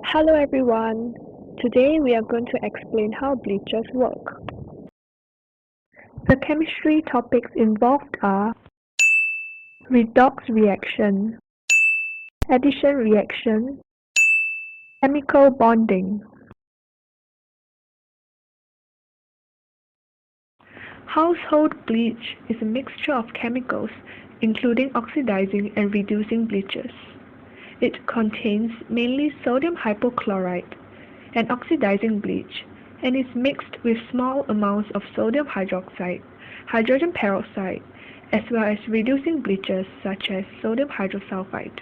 Hello everyone. Today we are going to explain how bleachers work. The chemistry topics involved are redox reaction, addition reaction, chemical bonding. Household bleach is a mixture of chemicals including oxidizing and reducing bleaches. It contains mainly sodium hypochlorite, an oxidizing bleach, and is mixed with small amounts of sodium hydroxide, hydrogen peroxide, as well as reducing bleaches such as sodium hydrosulfide.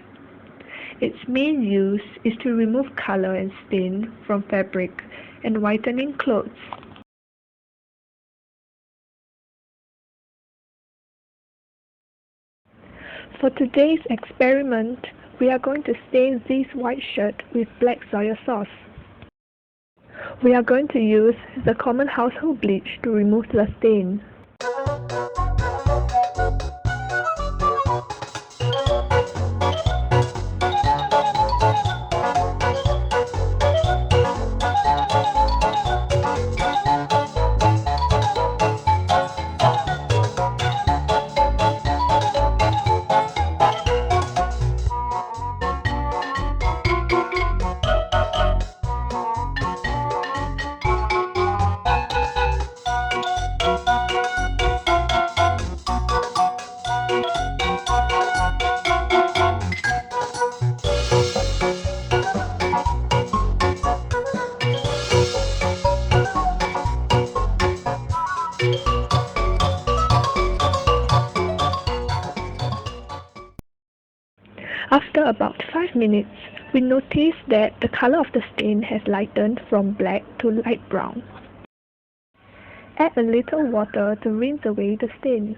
Its main use is to remove color and stain from fabric and whitening clothes. For today's experiment, we are going to stain this white shirt with black soy sauce. We are going to use the common household bleach to remove the stain. After about 5 minutes, we notice that the color of the stain has lightened from black to light brown. Add a little water to rinse away the stain.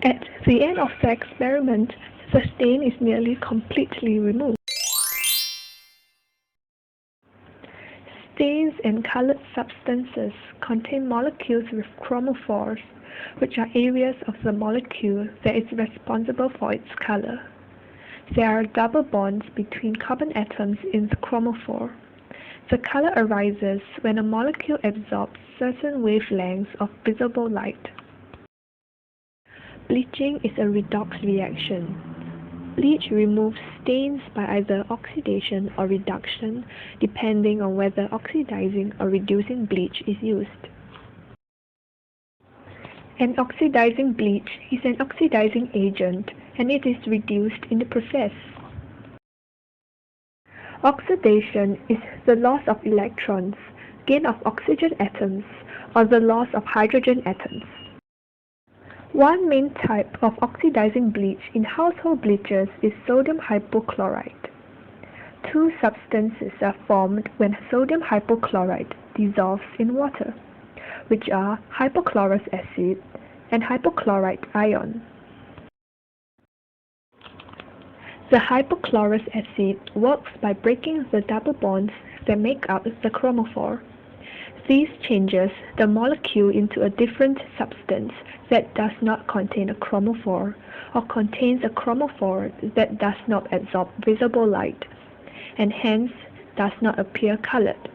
At the end of the experiment, the stain is nearly completely removed. Stains and colored substances contain molecules with chromophores, which are areas of the molecule that is responsible for its color. There are double bonds between carbon atoms in the chromophore. The color arises when a molecule absorbs certain wavelengths of visible light. Bleaching is a redox reaction. Bleach removes stains by either oxidation or reduction, depending on whether oxidizing or reducing bleach is used. An oxidizing bleach is an oxidizing agent, and it is reduced in the process. Oxidation is the loss of electrons, gain of oxygen atoms, or the loss of hydrogen atoms. One main type of oxidizing bleach in household bleachers is sodium hypochlorite. Two substances are formed when sodium hypochlorite dissolves in water, which are hypochlorous acid and hypochlorite ion. The hypochlorous acid works by breaking the double bonds that make up the chromophore. This changes the molecule into a different substance that does not contain a chromophore or contains a chromophore that does not absorb visible light and hence does not appear colored.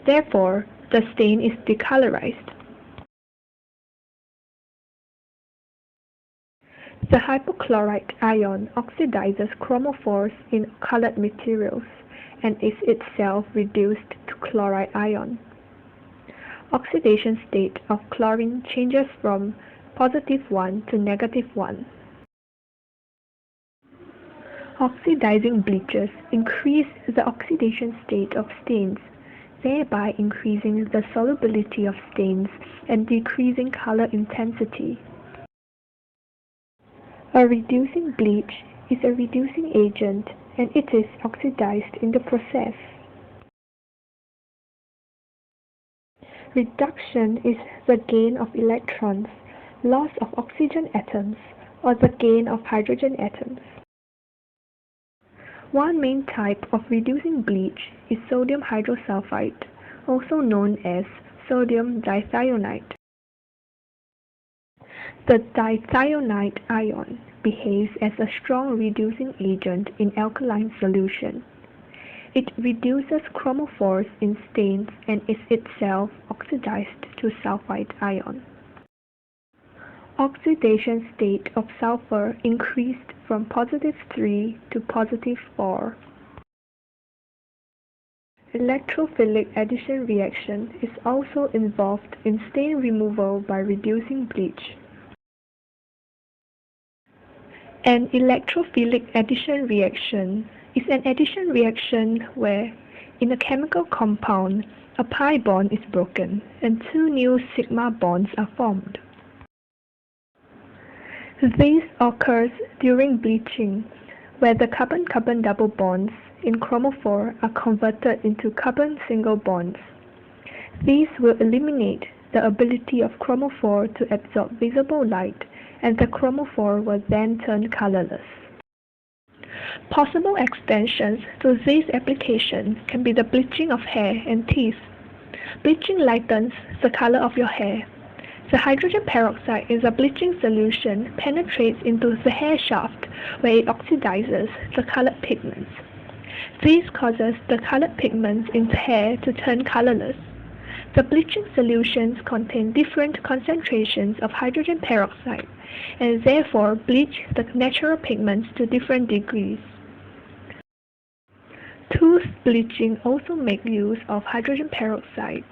Therefore, the stain is decolorized. The hypochlorite ion oxidizes chromophores in colored materials and is itself reduced to chloride ion. Oxidation state of chlorine changes from +1 to -1. Oxidizing bleaches increase the oxidation state of stains, thereby increasing the solubility of stains and decreasing color intensity. A reducing bleach is a reducing agent and it is oxidized in the process. Reduction is the gain of electrons, loss of oxygen atoms, or the gain of hydrogen atoms. One main type of reducing bleach is sodium hydrosulfide, also known as sodium dithionite. The dithionite ion behaves as a strong reducing agent in alkaline solution. It reduces chromophores in stains and is itself oxidized to sulfide ion. Oxidation state of sulfur increased from +3 to +4. Electrophilic addition reaction is also involved in stain removal by reducing bleach. An electrophilic addition reaction is an addition reaction where, in a chemical compound, a pi bond is broken and two new sigma bonds are formed. This occurs during bleaching, where the carbon-carbon double bonds in chromophore are converted into carbon single bonds. These will eliminate the ability of chromophore to absorb visible light, and the chromophore will then turn colorless. Possible extensions to this application can be the bleaching of hair and teeth. Bleaching lightens the color of your hair. The hydrogen peroxide in the bleaching solution penetrates into the hair shaft where it oxidizes the colored pigments. This causes the colored pigments in the hair to turn colorless. The bleaching solutions contain different concentrations of hydrogen peroxide and therefore bleach the natural pigments to different degrees. Tooth bleaching also makes use of hydrogen peroxide.